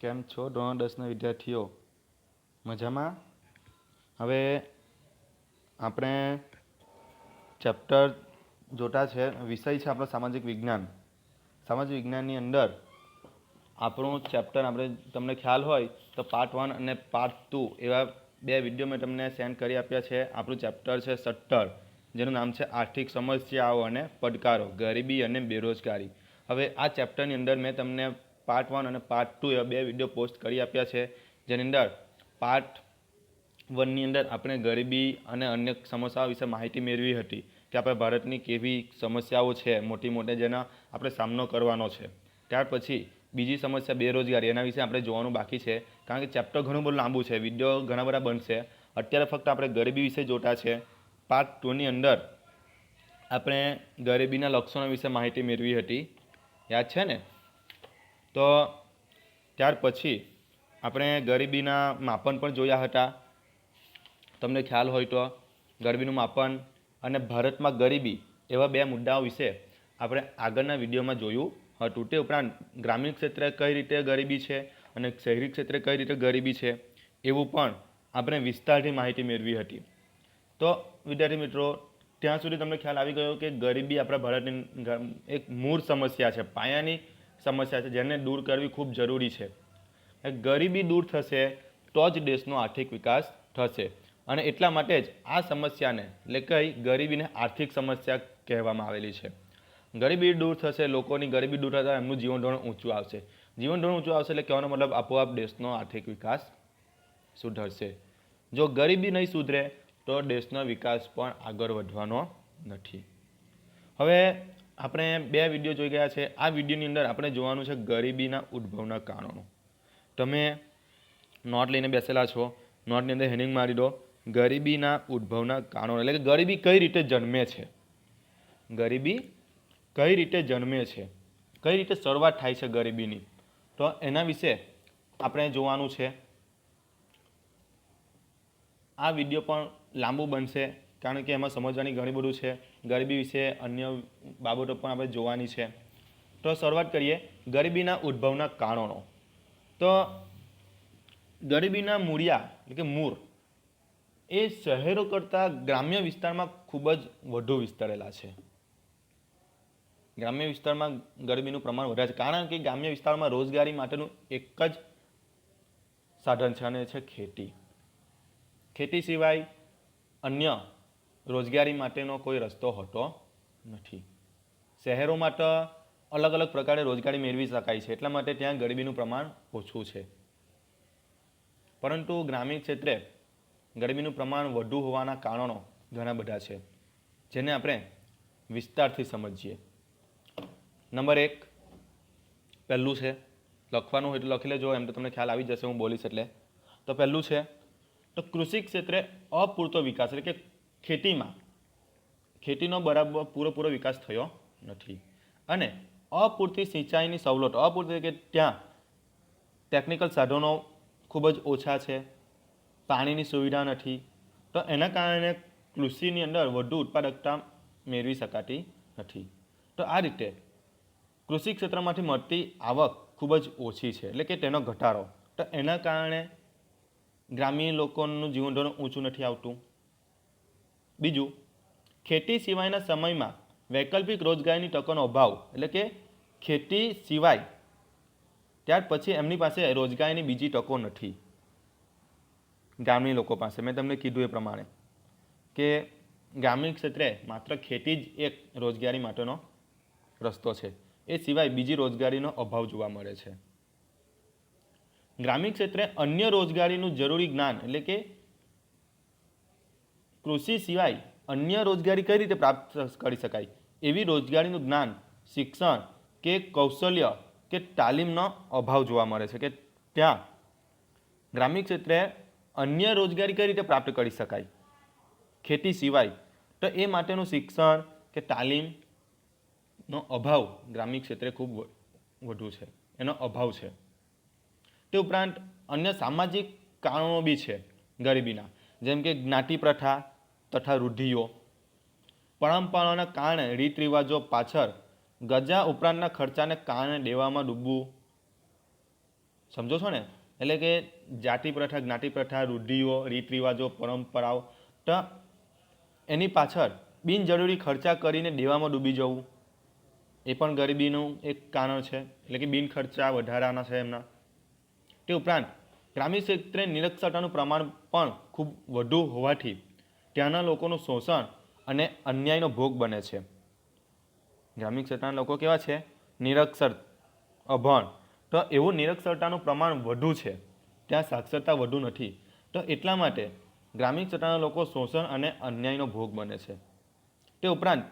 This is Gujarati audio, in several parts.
કેમ છો ધોરણ 10ના વિદ્યાર્થીઓ? મજામાં? હવે આપણે ચેપ્ટર જોતા છે, વિષય છે આપણો સામાજિક વિજ્ઞાન. સામાજિક વિજ્ઞાનની અંદર આપણું ચેપ્ટર આપણે તમને ખ્યાલ હોય તો પાર્ટ 1 અને પાર્ટ 2 એવા બે વિડીયો મેં તમને સેન્ડ કરી આપ્યા છે. આપણું ચેપ્ટર છે 17, જેનું નામ છે આર્થિક સમસ્યાઓ અને પડકારો, ગરીબી અને બેરોજગારી. હવે આ ચેપ્ટરની અંદર મેં તમને પાર્ટ 1 અને પાર્ટ 2 એવા બે વિડીયો પોસ્ટ કરી આપ્યા છે. જેની અંદર પાર્ટ 1ની અંદર આપણે ગરીબી અને અન્ય સમસ્યાઓ વિશે માહિતી મેળવી હતી કે આપણે ભારતની કેવી સમસ્યાઓ છે મોટી મોટી જેનો આપણે સામનો કરવાનો છે. ત્યાર પછી બીજી સમસ્યા બેરોજગારી, એના વિશે આપણે જોવાનું બાકી છે, કારણ કે ચેપ્ટર ઘણું બધું લાંબુ છે, વિડીયો ઘણા બધા બનશે. અત્યારે ફક્ત આપણે ગરીબી વિશે જોતા છે. પાર્ટ 2ની અંદર આપણે ગરીબીના લક્ષણો વિશે માહિતી મેળવી હતી, યાદ છે ને? તો ત્યાર પછી આપણે ગરીબીના માપન પણ જોયા હતા. તમને ખ્યાલ હોય તો ગરીબીનું માપન અને ભારતમાં ગરીબી એવા બે મુદ્દાઓ વિશે આપણે આગળના વિડીયોમાં જોયું હતું. તે ઉપરાંત ગ્રામીણ ક્ષેત્રે કઈ રીતે ગરીબી છે અને શહેરી ક્ષેત્રે કઈ રીતે ગરીબી છે એવું પણ આપણે વિસ્તારથી માહિતી મેળવી હતી. તો વિદ્યાર્થી મિત્રો, ત્યાં સુધી તમને ખ્યાલ આવી ગયો કે ગરીબી આપણા ભારતની એક મૂળ સમસ્યા છે, પાયાની સમસ્યા છે, જેને દૂર કરવી ખૂબ જરૂરી છે. ગરીબી દૂર થશે તો જ દેશનો આર્થિક વિકાસ થશે. અને એટલા માટે જ આ સમસ્યાને એટલે કઈ ગરીબીને આર્થિક સમસ્યા કહેવામાં આવેલી છે. ગરીબી દૂર થશે, લોકોની ગરીબી દૂર થતાં એમનું જીવન ધોરણ ઊંચું આવશે. જીવન ધોરણ ઊંચું આવશે એટલે કહેવાનો મતલબ આપોઆપ દેશનો આર્થિક વિકાસ સુધરશે. જો ગરીબી નહીં સુધરે તો દેશનો વિકાસ પણ આગળ વધવાનો નથી. હવે આપણે બે વિડીયો જોઈ ગયા છે. આ વિડીયોની અંદર આપણે જોવાનું છે ગરીબીના ઉદ્ભવના કારણો. તમે નોટ લઈને બેસેલા છો, નોટની અંદર હેડિંગ મારી દો, ગરીબીના ઉદ્ભવના કારણો. એટલે કે ગરીબી કઈ રીતે જન્મે છે, ગરીબી કઈ રીતે જન્મે છે, કઈ રીતે શરૂઆત થાય છે ગરીબીની, તો એના વિશે આપણે જોવાનું છે. આ વિડીયો પણ લાંબુ બનશે, કારણ કે એમાં સમજવાની ઘણી બધું છે. ગરીબી વિશે અન્ય બાબતો પણ આપણે જોવાની છે. તો શરૂઆત કરીએ ગરીબીના ઉદ્ભવના કારણો. તો ગરીબીના મૂળિયા એટલે કે મૂળ એ શહેરો કરતાં ગ્રામ્ય વિસ્તારમાં ખૂબ જ વધુ વિસ્તરેલા છે. ગ્રામ્ય વિસ્તારમાં ગરીબીનું પ્રમાણ વધારે છે, કારણ કે ગ્રામ્ય વિસ્તારમાં રોજગારી માટેનું એક જ સાધન છે અને છે ખેતી. ખેતી સિવાય અન્ય રોજગારી માટેનો કોઈ રસ્તો હોતો નથી. શહેરોમાં તો અલગ અલગ પ્રકારે રોજગારી મેળવી શકાય છે, એટલા માટે ત્યાં ગરીબીનું પ્રમાણ ઓછું છે. પરંતુ ગ્રામીણ ક્ષેત્રે ગરીબીનું પ્રમાણ વધુ હોવાના કારણો ઘણા બધા છે, જેને આપણે વિસ્તારથી સમજીએ. નંબર 1 પહેલું છે, લખવાનું હોય તો લખી લેજો, એમ તો તમને ખ્યાલ આવી જશે હું બોલીશ એટલે. તો પહેલું છે તો કૃષિ ક્ષેત્રે અપૂરતો વિકાસ, એટલે કે ખેતીનો બરાબર પૂરેપૂરો વિકાસ થયો નથી. અને અપૂરતી સિંચાઈની સવલતો, અપૂરતી કે ત્યાં ટેકનિકલ સાધનો ખૂબ જ ઓછા છે, પાણીની સુવિધા નથી. તો એના કારણે કૃષિની અંદર વધુ ઉત્પાદકતા મેળવી શકાતી નથી. તો આ રીતે કૃષિ ક્ષેત્રમાંથી મળતી આવક ખૂબ જ ઓછી છે, એટલે કે તેનો ઘટાડો. તો એના કારણે ગ્રામીણ લોકોનું જીવન ધોરણ ઊંચું નથી આવતું. બીજું, ખેતી સિવાયના સમયમાં વૈકલ્પિક રોજગારીની તકોનો અભાવ, એટલે કે ખેતી સિવાય ત્યાર પછી એમની પાસે રોજગારીની બીજી તકો નથી ગ્રામીણ લોકો પાસે. મેં તમને કીધું એ પ્રમાણે કે ગ્રામીણ ક્ષેત્રે માત્ર ખેતી જ એક રોજગારી માટેનો રસ્તો છે, એ સિવાય બીજી રોજગારીનો અભાવ જોવા મળે છે. ગ્રામીણ ક્ષેત્રે અન્ય રોજગારીનું જરૂરી જ્ઞાન, એટલે કે કૃષિ સિવાય અન્ય રોજગારી કઈ રીતે પ્રાપ્ત કરી શકાય એવી રોજગારીનું જ્ઞાન, શિક્ષણ કે કૌશલ્ય કે તાલીમનો અભાવ જોવા મળે છે. કે ત્યાં ગ્રામીણ ક્ષેત્રે અન્ય રોજગારી કઈ રીતે પ્રાપ્ત કરી શકાય ખેતી સિવાય, તો એ માટેનું શિક્ષણ કે તાલીમનો અભાવ ગ્રામીણ ક્ષેત્રે ખૂબ વધુ છે, એનો અભાવ છે. તે ઉપરાંત અન્ય સામાજિક કારણો બી છે ગરીબીના, જેમ કે જ્ઞાતિ પ્રથા તથા રૂઢિઓ, પરંપરાઓના કારણે રીત રિવાજો પાછળ ગજા ઉપરાંતના ખર્ચાને કારણે દેવામાં ડૂબવું, સમજો છો ને? એટલે કે જાતિ પ્રથા, જ્ઞાતિ પ્રથા, રૂઢિઓ, રીત રિવાજો, પરંપરાઓ, તો એની પાછળ બિનજરૂરી ખર્ચા કરીને દેવામાં ડૂબી જવું એ પણ ગરીબીનું એક કારણ છે. એટલે કે બિન ખર્ચા વધારાના છે એમના. તે ઉપરાંત ગ્રામીણ ક્ષેત્રે નિરક્ષરતાનું પ્રમાણ પણ ખૂબ વધુ હોવાથી ત્યાંના લોકોનું શોષણ અને અન્યાયનો ભોગ બને છે. ગ્રામીણ ક્ષેત્રના લોકો કેવા છે? નિરક્ષર, અભણ. તો એવું નિરક્ષરતાનું પ્રમાણ વધુ છે, ત્યાં સાક્ષરતા વધુ નથી. તો એટલા માટે ગ્રામીણ ક્ષેત્રના લોકો શોષણ અને અન્યાયનો ભોગ બને છે. તે ઉપરાંત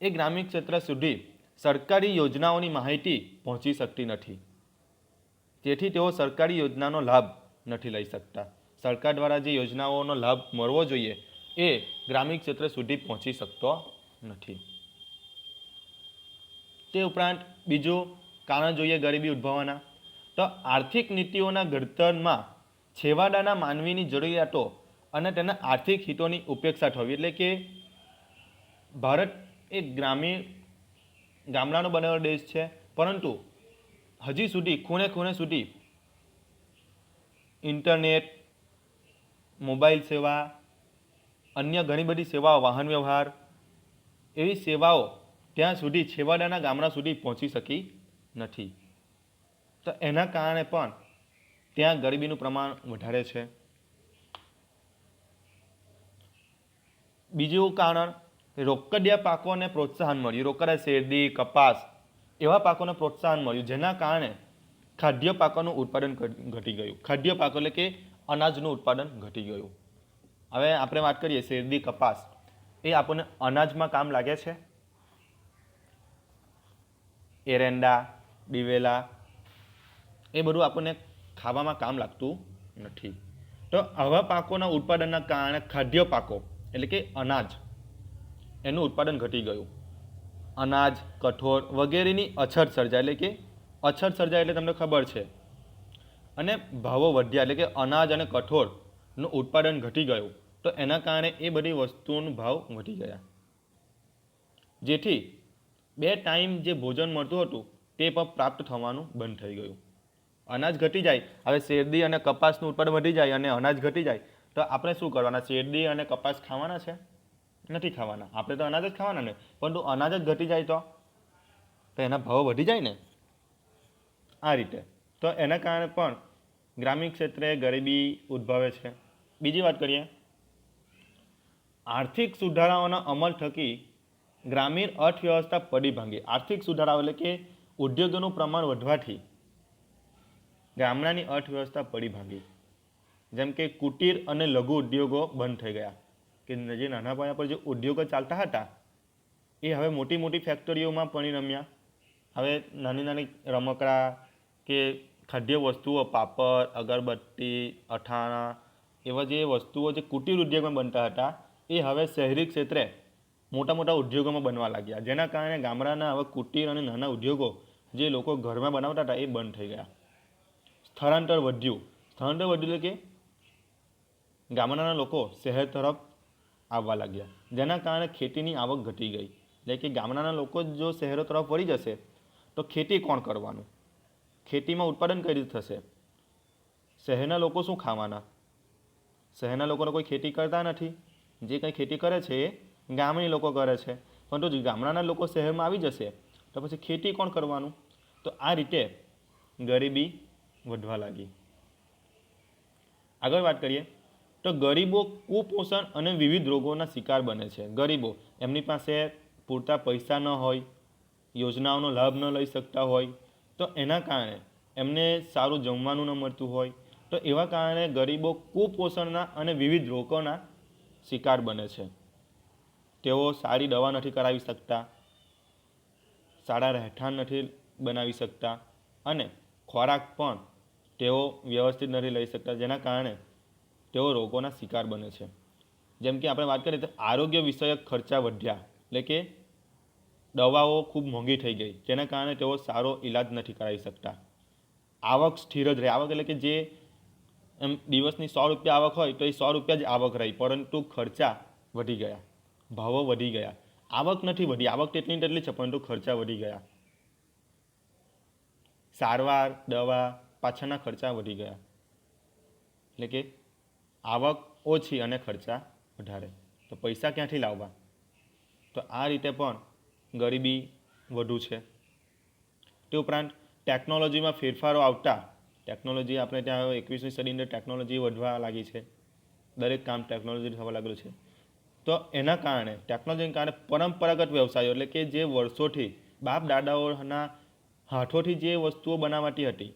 એ ગ્રામીણ ક્ષેત્ર સુધી સરકારી યોજનાઓની માહિતી પહોંચી શકતી નથી, તેથી તેઓ સરકારી યોજનાનો લાભ નથી લઈ શકતા. સરકાર દ્વારા જે યોજનાઓનો લાભ મળવો જોઈએ એ ગ્રામીણ ક્ષેત્ર સુધી પહોંચી શકતો નથી. તે ઉપરાંત બીજું કારણ જોઈએ ગરીબી ઉદ્ભવવાના, તો આર્થિક નીતિઓના ઘડતરમાં છેવાડાના માનવીની જરૂરિયાતો અને તેના આર્થિક હિતોની ઉપેક્ષા થવી. એટલે કે ભારત એક ગામડાનો બનેલો દેશ છે, પરંતુ હજી સુધી ખૂણે ખૂણે સુધી ઇન્ટરનેટ, મોબાઈલ સેવા, અન્ય ઘણી બધી સેવાઓ, વાહન વ્યવહાર, એવી સેવાઓ ત્યાં સુધી છેવાડાના ગામડા સુધી પહોંચી શકી નથી. તો એના કારણે પણ ત્યાં ગરીબીનું પ્રમાણ વધારે છે. બીજું કારણ, રોકડિયા પાકોને પ્રોત્સાહન મળ્યું. રોકડિયા શેરડી, કપાસ એવા પાકોને પ્રોત્સાહન મળ્યું, જેના કારણે ખાદ્ય પાકોનું ઉત્પાદન ઘટી ગયું. ખાદ્ય પાકો એટલે કે અનાજનું ઉત્પાદન ઘટી ગયું. હવે આપણે વાત કરીએ શેરડી, કપાસ, એ આપણને અનાજમાં કામ લાગે છે? એરંડા, દિવેલા, એ બધું આપણને ખાવામાં કામ લાગતું નથી. તો આવા પાકોના ઉત્પાદનના કારણે ખાદ્ય પાકો એટલે કે અનાજ, એનું ઉત્પાદન ઘટી ગયું. અનાજ, કઠોળ વગેરેની અછત સર્જાય. એટલે કે અછત સર્જાય એટલે તમને ખબર છે. અને ભાવો વધ્યા, એટલે કે અનાજ અને કઠોળનું ઉત્પાદન ઘટી ગયું. તો એના કારણે એ બધી વસ્તુઓનો ભાવ વધી ગયા, જેથી 2 ટાઈમ જે ભોજન મળતું હતું તે પણ પ્રાપ્ત થવાનું બંધ થઈ ગયું. અનાજ ઘટી જાય, હવે શેરડી અને કપાસનું ઉત્પાદન વધી જાય અને અનાજ ઘટી જાય, તો આપણે શું કરવાના? શેરડી અને કપાસ ખાવાના છે? નથી ખાવાના. આપણે તો અનાજ જ ખાવાના ને. પરંતુ અનાજ જ ઘટી જાય તો એના ભાવ વધી જાય ને, આ રીતે. તો એના કારણે પણ ગ્રામીણ ક્ષેત્રે ગરીબી ઉદ્ભવે છે. બીજી વાત કરીએ, આર્થિક સુધારાઓના અમલ થકી ગ્રામીણ અર્થવ્યવસ્થા પડી ભાંગી. આર્થિક સુધારાઓ એટલે કે ઉદ્યોગોનું પ્રમાણ વધવાથી ગામડાની અર્થવ્યવસ્થા પડી ભાંગી. જેમ કે કુટીર અને લઘુ ઉદ્યોગો બંધ થઈ ગયા, કે જે નાના પાયા પર જે ઉદ્યોગો ચાલતા હતા એ હવે મોટી મોટી ફેક્ટરીઓમાં પરિણમ્યા. હવે નાની નાની રમકડા કે ખાદ્ય વસ્તુઓ, પાપડ, અગરબત્તી, અથાણા, એવા જે વસ્તુઓ જે કુટીર ઉદ્યોગમાં બનતા હતા એ હવે શહેરી ક્ષેત્રે મોટા મોટા ઉદ્યોગોમાં બનવા લાગ્યા, જેના કારણે ગામડાના હવે કુટીર અને નાના ઉદ્યોગો જે લોકો ઘરમાં બનાવતા હતા એ બંધ થઈ ગયા. સ્થળાંતર વધ્યું. સ્થળાંતર વધ્યું એટલે કે ગામડાના લોકો શહેર તરફ આવવા લાગ્યા, જેના કારણે ખેતીની આવક ઘટી ગઈ. એટલે કે ગામડાના લોકો જો શહેરો તરફ વળી જશે તો ખેતી કોણ કરવાનું? ખેતીમાં ઉત્પાદન કઈ રીતે થશે? શહેરના લોકો શું ખાવાના? શહેરના લોકોને કોઈ ખેતી કરતા નથી. જે કંઈ ખેતી કરે છે એ ગામની લોકો કરે છે, પરંતુ ગામડાના લોકો શહેરમાં આવી જશે તો પછી ખેતી કોણ કરવાનું? તો આ રીતે ગરીબી વધવા લાગી. આગળ વાત કરીએ તો ગરીબો કુપોષણ અને વિવિધ રોગોના શિકાર બને છે. ગરીબો, એમની પાસે પૂરતા પૈસા ન હોય, યોજનાઓનો લાભ ન લઈ શકતા હોય, તો એના કારણે એમને સારું જમવાનું ન મળતું હોય, તો એવા કારણે ગરીબો કુપોષણના અને વિવિધ રોગોના શિકાર બને છે. તેઓ સારી દવા નથી કરાવી શકતા, સારા રહેઠાણ નથી બનાવી શકતા અને ખોરાક પણ તેઓ વ્યવસ્થિત નથી લઈ શકતા, જેના કારણે તેઓ રોગોના શિકાર બને છે. જેમ કે આપણે વાત કરીએ તો આરોગ્ય વિષયક ખર્ચા વધ્યા, એટલે કે દવાઓ ખૂબ મોંઘી થઈ ગઈ, જેના કારણે તેઓ સારો ઈલાજ નથી કરાવી શકતા. આવક સ્થિર જ રહે. આવક એટલે કે જે એમ દિવસની 100 રૂપિયા આવક હોય તો એ 100 રૂપિયા જ આવક રહી, પરંતુ ખર્ચા વધી ગયા, ભાવો વધી ગયા. આવક નથી વધી, આવક તેટલી તેટલી છે પરંતુ ખર્ચા વધી ગયા. સારવાર, દવા પાછળના ખર્ચા વધી ગયા, એટલે કે આવક ઓછી અને ખર્ચા વધારે, તો પૈસા ક્યાંથી લાવવા? તો આ રીતે પણ ગરીબી વધુ છે. તે ઉપરાંત ટેકનોલોજીમાં ફેરફારો આવતા, ટેકનોલોજી આપણે ત્યાં 21મી સદીની અંદર ટેકનોલોજી વધવા લાગી છે, દરેક કામ ટેકનોલોજી થવા લાગેલું છે. તો એના કારણે ટેકનોલોજીના કારણે પરંપરાગત વ્યવસાયો એટલે કે જે વર્ષોથી બાપ દાદાઓના હાથોથી જે વસ્તુઓ બનાવાતી હતી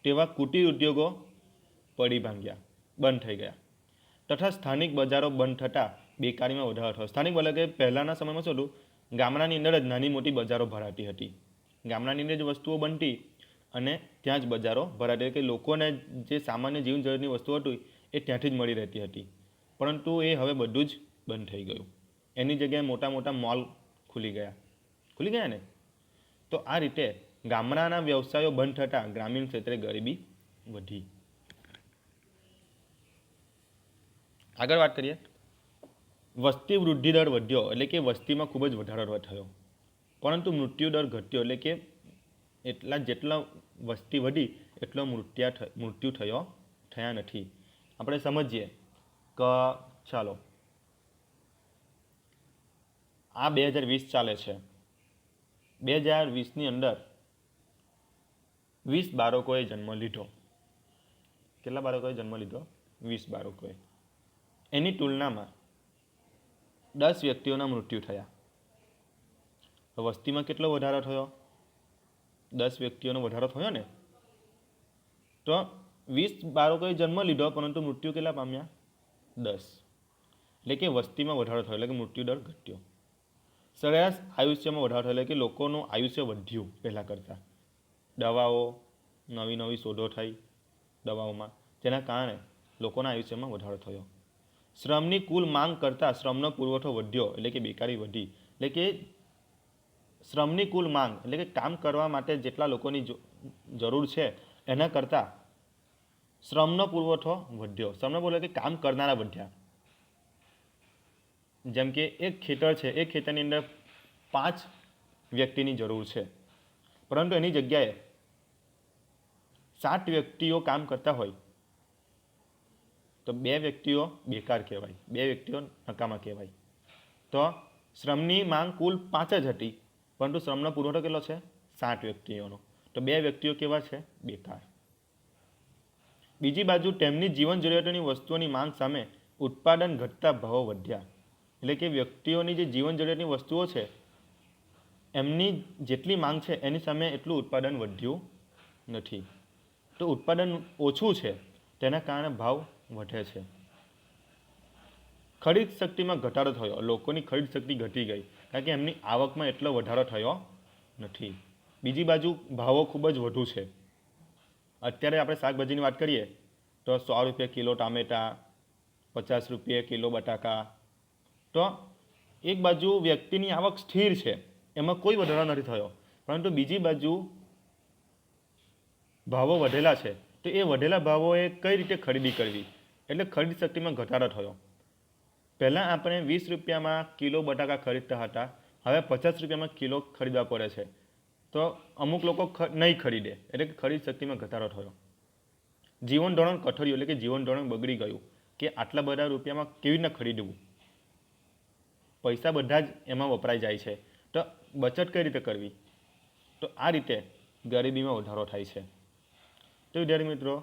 તેવા કુટીર ઉદ્યોગો પડી ભાંગ્યા, બંધ થઈ ગયા, તથા સ્થાનિક બજારો બંધ થતાં બેકારીમાં વધારો થયો. સ્થાનિક એટલે કે પહેલાંના સમયમાં શું હતું, ગામડાની અંદર જ નાની મોટી બજારો ભરાતી હતી, ગામડાની અંદર જ વસ્તુઓ બનતી અને ત્યાં જ બજારો ભરાતી, કે લોકોને જે સામાન્ય જીવન જરૂરિયાતની વસ્તુઓ હતી એ ત્યાંથી જ મળી રહેતી હતી. પરંતુ એ હવે બધું જ બંધ થઈ ગયું. એની જગ્યાએ મોટા મોટા મોલ ખુલી ગયા ને. તો આ રીતે ગામડાના વ્યવસાયો બંધ થતાં ગ્રામીણ ક્ષેત્રે ગરીબી વધી. આગળ વાત કરીએ, વસ્તી વૃદ્ધિ દર વધ્યો, એટલે કે વસ્તીમાં ખૂબ જ વધારો થયો, પરંતુ મૃત્યુ દર ઘટ્યો, એટલે કે જેટલા વસ્તી વધી એટલો મૃત્યુ થયા નથી. આપણે સમજીએ કે ચાલો આ 2020 ચાલે છે, 2020ની અંદર 20 બાળકોએ જન્મ લીધો. કેટલા બાળકોએ જન્મ લીધો? 20 બાળકોએ. એની તુલનામાં 10 વ્યક્તિઓના મૃત્યુ થયા. વસ્તીમાં કેટલો વધારો થયો? 10 વ્યક્તિઓનો વધારો થયો ને. તો 20 બાળકોએ જન્મ લીધો પરંતુ મૃત્યુ કેટલા પામ્યા? 10. એટલે કે વસ્તીમાં વધારો થયો, એટલે કે મૃત્યુ દર ઘટ્યો. સરેરાશ આયુષ્યમાં વધારો થયો, એટલે કે લોકોનું આયુષ્ય વધ્યું પહેલાં કરતાં. દવાઓ, નવી શોધો થઈ દવાઓમાં, જેના કારણે લોકોના આયુષ્યમાં વધારો થયો. શ્રમની કુલ માંગ કરતાં શ્રમનો પુરવઠો વધ્યો, એટલે કે બેકારી વધી. એટલે કે શ્રમની કુલ માંગ એટલે કે કામ કરવા માટે જેટલા લોકોની જરૂર છે એના કરતાં શ્રમનો પુરવઠો વધ્યો. શ્રમનો પુરવઠો એટલે કે કામ કરનારા વધ્યા. જેમ કે એક ખેતર છે, એ ખેતરની અંદર 5 વ્યક્તિની જરૂર છે, પરંતુ એની જગ્યાએ 7 વ્યક્તિઓ કામ કરતા હોય તો 2 વ્યક્તિઓ બેકાર કહેવાય, 2 વ્યક્તિઓ નકામા કહેવાય. તો શ્રમની માંગ કુલ 5 જ હતી, પરંતુ શ્રમનો પુરવઠો કેટલો છે? 7 વ્યક્તિઓનો. તો 2 વ્યક્તિઓ કેવા છે? બેકાર. બીજી બાજુ તેમની જીવન જરૂરિયાતોની વસ્તુઓની માંગ સામે ઉત્પાદન ઘટતા ભાવો વધ્યા. એટલે કે વ્યક્તિઓની જે જીવન જરૂરિયાતની વસ્તુઓ છે એમની જેટલી માંગ છે એની સામે એટલું ઉત્પાદન વધ્યું નથી. તો ઉત્પાદન ઓછું છે તેના કારણે ભાવ વધે છે. ખરીદ શક્તિમાં ઘટાડો થયો, લોકોની ખરીદ શક્તિ ઘટી ગઈ કારણ કે એમની આવકમાં એટલો વધારો થયો નથી. બીજી બાજુ ભાવો ખૂબ જ વધુ છે. અત્યારે આપણે શાકભાજીની વાત કરીએ તો 100 રૂપિયા કિલો ટામેટાં, 50 રૂપિયા કિલો બટાકા. તો એક બાજુ વ્યક્તિની આવક સ્થિર છે, એમાં કોઈ વધારો નથી થયો, પરંતુ બીજી બાજુ ભાવો વધેલા છે. તો એ વધેલા ભાવોએ કઈ રીતે ખરીદી કરવી, એટલે ખરીદ શક્તિમાં ઘટાડો થયો. પહેલાં આપણે 20 રૂપિયામાં કિલો બટાકા ખરીદતા હતા, હવે 50 રૂપિયામાં કિલો ખરીદવા પડે છે. તો અમુક લોકો નહીં ખરીદે, એટલે કે ખરીદ શક્તિમાં ઘટાડો થયો. જીવન ધોરણ કથળ્યું, એટલે કે જીવન ધોરણ બગડી ગયું કે આટલા બધા રૂપિયામાં કેવી રીતના ખરીદવું, પૈસા બધા જ એમાં વપરાઈ જાય છે, તો બચત કઈ રીતે કરવી. તો આ રીતે ગરીબીમાં વધારો થાય છે. તો વિદ્યાર્થી મિત્રો,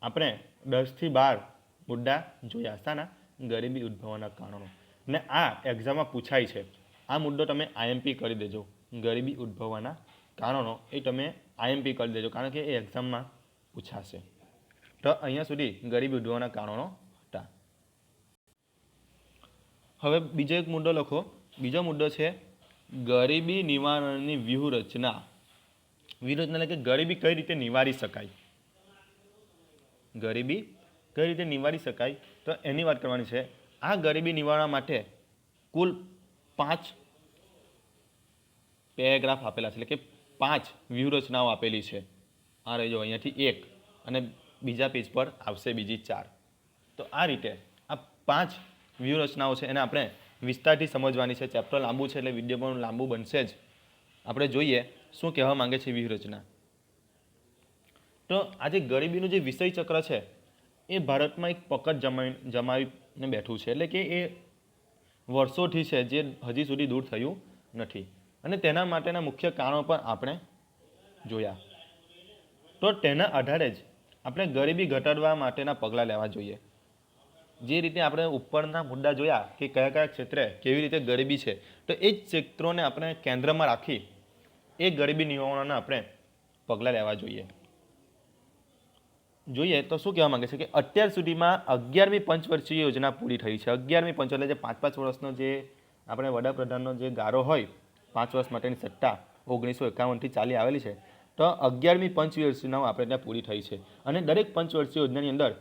આપણે 10 થી 12 મુદ્દા જોયા. શાના? ગરીબી ઉદ્ભવવાના કારણો. ને આ એક્ઝામમાં પૂછાય છે. આ મુદ્દો તમે આઈએમપી કરી દેજો. ગરીબી ઉદ્ભવવાના કારણો એ તમે આઈએમપી કરી દેજો, કારણ કે એ એક્ઝામમાં પૂછાશે. તો અહીંયા સુધી ગરીબી ઉદ્ભવવાના કારણો હતા. હવે બીજો એક મુદ્દો લખો. બીજો મુદ્દો છે ગરીબી નિવારણની વ્યૂહરચના. વ્યૂહરચના એટલે કે ગરીબી કઈ રીતે નિવારી શકાય. ગરીબી કઈ રીતે નિવારી શકાય, તો એની વાત કરવાની છે. આ ગરીબી નિવારવા માટે કુલ 5 પેરેગ્રાફ આપેલા છે, એટલે કે 5 વ્યૂહરચનાઓ આપેલી છે. આ રહી જાઓ અહીંયાથી 1 અને બીજા પેજ પર આવશે બીજી 4. તો આ રીતે આ 5 વ્યૂહરચનાઓ છે એને આપણે વિસ્તારથી સમજવાની છે. ચેપ્ટર લાંબુ છે એટલે વિડીયો પણ લાંબુ બનશે જ. આપણે જોઈએ શું કહેવા માંગે છે વ્યૂહરચના. તો આ જે ગરીબીનું જે વિષય ચક્ર છે એ ભારતમાં એક પકડ જમાવીને બેઠું છે, એટલે કે એ વર્ષોથી છે જે હજી સુધી દૂર થયું નથી. અને તેના માટેના મુખ્ય કારણો પણ આપણે જોયા. તો તેના આધારે જ આપણે ગરીબી ઘટાડવા માટેના પગલાં લેવા જોઈએ. જે રીતે આપણે ઉપરના મુદ્દા જોયા કે કયા કયા ક્ષેત્રે કેવી રીતે ગરીબી છે, તો એ જ ક્ષેત્રોને આપણે કેન્દ્રમાં રાખી એ ગરીબી નિવારણના આપણે પગલાં લેવા જોઈએ. તો શું કહેવા માંગે છે કે અત્યાર સુધીમાં 11મી પંચવર્ષીય યોજના પૂરી થઈ છે. 11મી પંચ એટલે જે 5-5 વર્ષનો જે આપણે વડાપ્રધાનનો જે ગાળો હોય, 5 વર્ષ માટેની સત્તા 1951થી ચાલી આવેલી છે, તો 11મી પંચવર્ષીય યોજનાઓ આપણે ત્યાં પૂરી થઈ છે. અને દરેક પંચવર્ષીય યોજનાની અંદર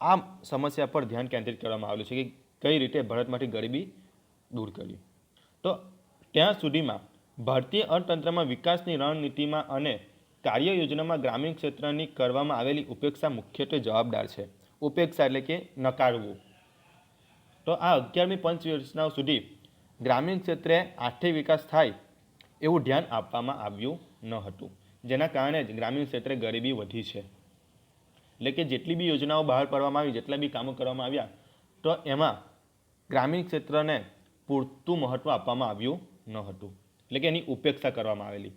આ સમસ્યા પર ધ્યાન કેન્દ્રિત કરવામાં આવેલું છે કે કઈ રીતે ભારતમાંથી ગરીબી દૂર કરવી. તો ત્યાં સુધીમાં ભારતીય અર્થતંત્રમાં વિકાસની રણનીતિમાં અને કાર્ય યોજનામાં ગ્રામીણ ક્ષેત્રની કરવામાં આવેલી ઉપેક્ષા મુખ્યત્વે જવાબદાર છે. ઉપેક્ષા એટલે કે નકારવું. તો આ 11મી પંચ યોજનાઓ સુધી ગ્રામીણ ક્ષેત્રે આર્થિક વિકાસ થાય એવું ધ્યાન આપવામાં આવ્યું ન હતું, જેના કારણે જ ગ્રામીણ ક્ષેત્રે ગરીબી વધી છે. એટલે કે જેટલી બી યોજનાઓ બહાર પાડવામાં આવી, જેટલા બી કામો કરવામાં આવ્યા, તો એમાં ગ્રામીણ ક્ષેત્રને પૂરતું મહત્ત્વ આપવામાં આવ્યું ન હતું, એટલે કે એની ઉપેક્ષા કરવામાં આવેલી.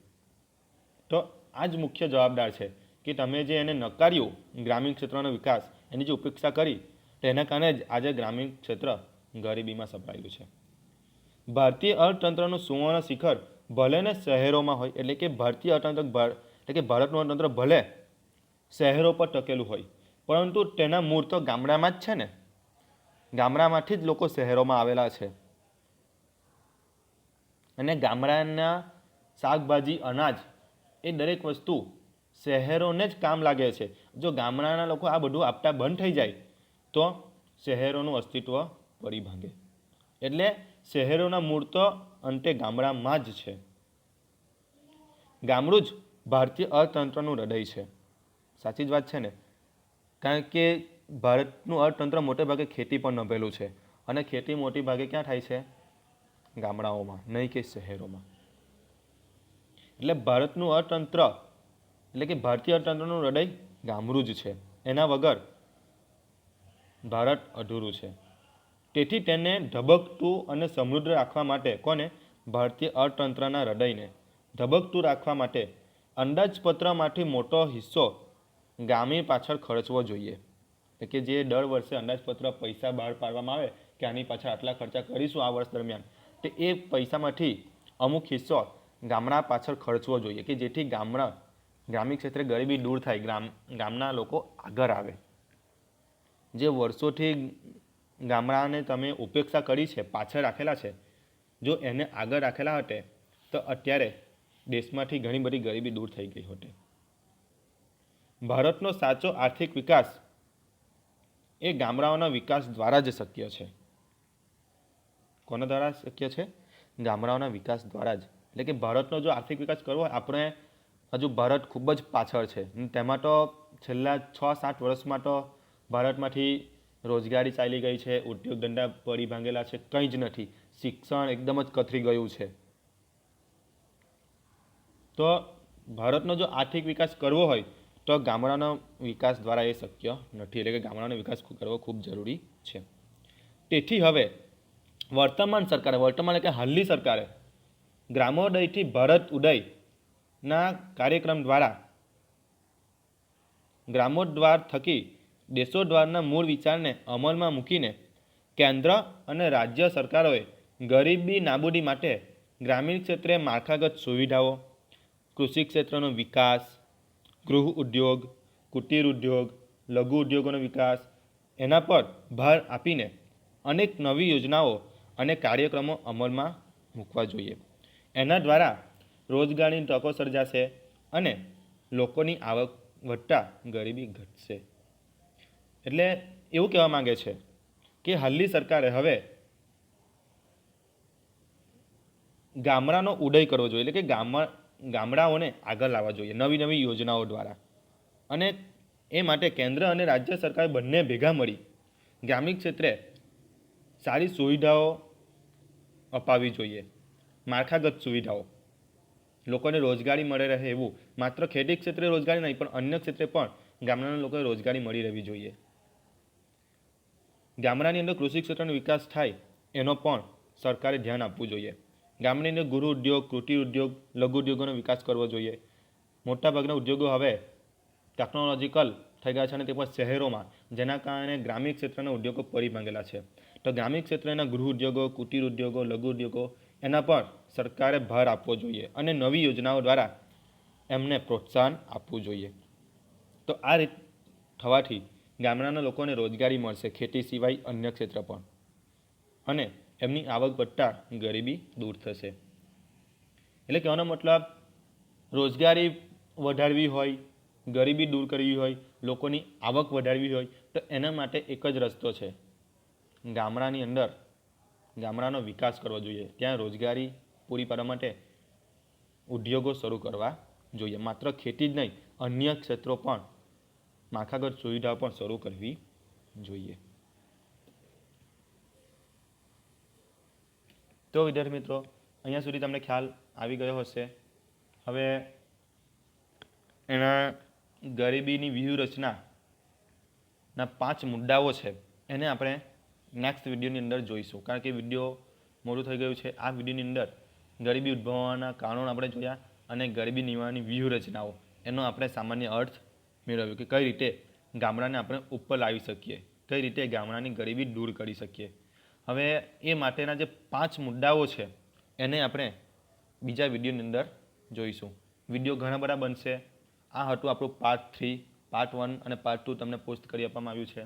તો આ જ મુખ્ય જવાબદાર છે કે તમે જે એને નકાર્યું ગ્રામીણ ક્ષેત્રનો વિકાસ, એની જે ઉપેક્ષા કરી, તો એના કારણે જ આજે ગ્રામીણ ક્ષેત્ર ગરીબીમાં સપડાયેલું છે. ભારતીય અર્થતંત્રનું સુવર્ણ શિખર ભલે ને શહેરોમાં હોય, એટલે કે ભારતીય અર્થતંત્ર એટલે કે ભારતનું અર્થતંત્ર ભલે શહેરો પર ટકેલું હોય, પરંતુ તેના મૂળ તો ગામડામાં જ છે ને. ગામડામાંથી જ લોકો શહેરોમાં આવેલા છે. અને ગામડાના શાકભાજી, અનાજ, એ દરેક વસ્તુ શહેરોને જ કામ લાગે છે. જો ગામડાના લોકો આ બધું આપતા બંધ થઈ જાય તો શહેરોનું અસ્તિત્વ પડી ભાંગે. એટલે શહેરોના મૂળ તો અંતે ગામડામાં જ છે. ગામડું જ ભારતીય અર્થતંત્રનું હૃદય છે. સાચી જ વાત છે ને. કારણ કે ભારતનું અર્થતંત્ર મોટે ભાગે ખેતી પર નભેલું છે, અને ખેતી મોટી ભાગે ક્યાં થાય છે? ગામડાઓમાં, નહીં કે શહેરોમાં. એટલે ભારતનું અર્થતંત્ર એટલે કે ભારતીય અર્થતંત્રનું હૃદય ગામડું જ છે. એના વગર ભારત અધૂરું છે. તેથી તેને ધબકતું અને સમૃદ્ધ રાખવા માટે કોને? ભારતીય અર્થતંત્રના હૃદયને ધબકતું રાખવા માટે અંદાજપત્રમાંથી મોટો હિસ્સો ગામી પાછળ ખર્ચવો જોઈએ. એટલે કે જે દર વર્ષે અંદાજપત્ર પૈસા બહાર પાડવામાં આવે કે આની પાછળ આટલા ખર્ચા કરીશું આ વર્ષ દરમિયાન, તો એ પૈસામાંથી અમુક હિસ્સો ગામડા પાછળ ખર્ચવો જોઈએ કે જેથી ગ્રામીણ ક્ષેત્રે ગરીબી દૂર થાય, ગામના લોકો આગળ આવે. જે વર્ષોથી ગામડાને તમે ઉપેક્ષા કરી છે, પાછળ રાખેલા છે, જો એને આગળ રાખેલા હતે તો અત્યારે દેશમાંથી ઘણી બધી ગરીબી દૂર થઈ ગઈ હોતે. ભારતનો સાચો આર્થિક વિકાસ એ ગામડાઓના વિકાસ દ્વારા જ શક્ય છે. કોના દ્વારા શક્ય છે? ગામડાઓના વિકાસ દ્વારા જ. એટલે કે ભારતનો જો આર્થિક વિકાસ કરવો હોય, આપણે હજુ ભારત ખૂબ જ પાછળ છે. તેમાં તો છેલ્લા 6-7 વર્ષમાં તો ભારતમાંથી રોજગારી ચાલી ગઈ છે, ઉદ્યોગ ધંધા પડી ભાંગેલા છે, કંઈ જ નથી. શિક્ષણ એકદમ જ કથરી ગયું છે. તો ભારતનો જો આર્થિક વિકાસ કરવો હોય તો ગામડાનો વિકાસ દ્વારા એ શક્ય નથી. એટલે કે ગામડાનો વિકાસ કરવો ખૂબ જરૂરી છે. તેથી હવે વર્તમાન એટલે કે હાલની સરકારે ગ્રામોદયથી ભારત ઉદયના કાર્યક્રમ દ્વારા ગ્રામોદ્ધાર થકી દેશોદ્ધારના મૂળ વિચારને અમલમાં મૂકીને કેન્દ્ર અને રાજ્ય સરકારોએ ગરીબી નાબૂદી માટે ગ્રામીણ ક્ષેત્રે માળખાગત સુવિધાઓ, કૃષિ ક્ષેત્રનો વિકાસ, ગૃહ ઉદ્યોગ, કુટીર ઉદ્યોગ, લઘુ ઉદ્યોગોનો વિકાસ, એના પર ભાર આપીને અનેક નવી યોજનાઓ અને કાર્યક્રમો અમલમાં મૂકવા જોઈએ. એના દ્વારા રોજગારીની તકો સર્જાશે અને લોકોની આવક વધતા ગરીબી ઘટશે. એટલે એવું કહેવા માંગે છે કે હાલની સરકારે હવે ગામડાનો ઉદય કરવો જોઈએ. એટલે કે ગામડાઓને આગળ લાવવા જોઈએ નવી નવી યોજનાઓ દ્વારા. અને એ માટે કેન્દ્ર અને રાજ્ય સરકાર બંને ભેગા મળી ગ્રામીણ ક્ષેત્રે સારી સુવિધાઓ અપાવવી જોઈએ. માળખાગત સુવિધાઓ લોકોને રોજગારી મળે રહે એવું માત્ર ખેતી ક્ષેત્રે રોજગારી નહીં પણ અન્ય ક્ષેત્રે પણ ગામડાના લોકોને રોજગારી મળી રહેવી જોઈએ. ગામડાની અંદર કૃષિ ક્ષેત્રનો વિકાસ થાય એનો પણ સરકારે ધ્યાન આપવું જોઈએ. ગામની અંદર ગૃહ ઉદ્યોગ, કુટીર ઉદ્યોગ, લઘુ ઉદ્યોગોનો વિકાસ કરવો જોઈએ. મોટાભાગના ઉદ્યોગો હવે ટેકનોલોજીકલ થઈ ગયા છે અને તે પણ શહેરોમાં, જેના કારણે ગ્રામીણ ક્ષેત્રના ઉદ્યોગો પડી માંગેલા છે. તો ગ્રામીણ ક્ષેત્રના ગૃહ ઉદ્યોગો, કુટીર ઉદ્યોગો, લઘુ ઉદ્યોગો એના પર સરકારે ભાર આપવો જોઈએ અને નવી યોજનાઓ દ્વારા એમને પ્રોત્સાહન આપવું જોઈએ. તો આ રીત થવાથી ગામડાના લોકોને રોજગારી મળશે, ખેતી સિવાય અન્ય ક્ષેત્ર પણ, અને એમની આવક વધતા ગરીબી દૂર થશે. એટલે કહેવાનો મતલબ રોજગારી વધારવી હોય, ગરીબી દૂર કરવી હોય, લોકોની આવક વધારવી હોય તો એના માટે એક જ રસ્તો છે, ગામડાની અંદર ગામડાનો વિકાસ કરવો જોઈએ. ત્યાં રોજગારી પૂરી પાડવા માટે ઉદ્યોગો શરૂ કરવા જોઈએ. માત્ર ખેતી જ નહીં, અન્ય ક્ષેત્રો પણ, માળખાગત સુવિધાઓ પણ શરૂ કરવી જોઈએ. તો વિદ્યાર્થી મિત્રો, અહીંયા સુધી તમને ખ્યાલ આવી ગયો હશે. હવે એના ગરીબીની વ્યૂહરચનાના 5 મુદ્દાઓ છે એને આપણે નેક્સ્ટ વિડીયોની અંદર જોઈશું, કારણ કે વિડીયો મોડું થઈ ગયું છે. આ વિડીયોની અંદર ગરીબી ઉદ્ભવવાના કારણો આપણે જોયા અને ગરીબી નિવારણની વ્યૂહરચનાઓ એનો આપણે સામાન્ય અર્થ મેળવ્યો કે કઈ રીતે ગામડાને આપણે ઉપર લાવી શકીએ, કઈ રીતે ગામડાની ગરીબી દૂર કરી શકીએ. હવે એ માટેના જે 5 મુદ્દાઓ છે એને આપણે બીજા વિડીયોની અંદર જોઈશું. વિડીયો ઘણા બધા બનશે. આ હતું આપણું પાર્ટ 3. પાર્ટ 1 અને પાર્ટ 2 તમને પોસ્ટ કરી આપવામાં આવ્યું છે.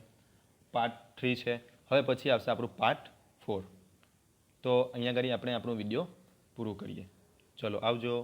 પાર્ટ 3 છે. હવે પછી આવશે આપણું પાર્ટ 4. તો અહીંયા આગળ આપણે આપણો વિડીયો પૂરો કરીએ. ચલો આવજો.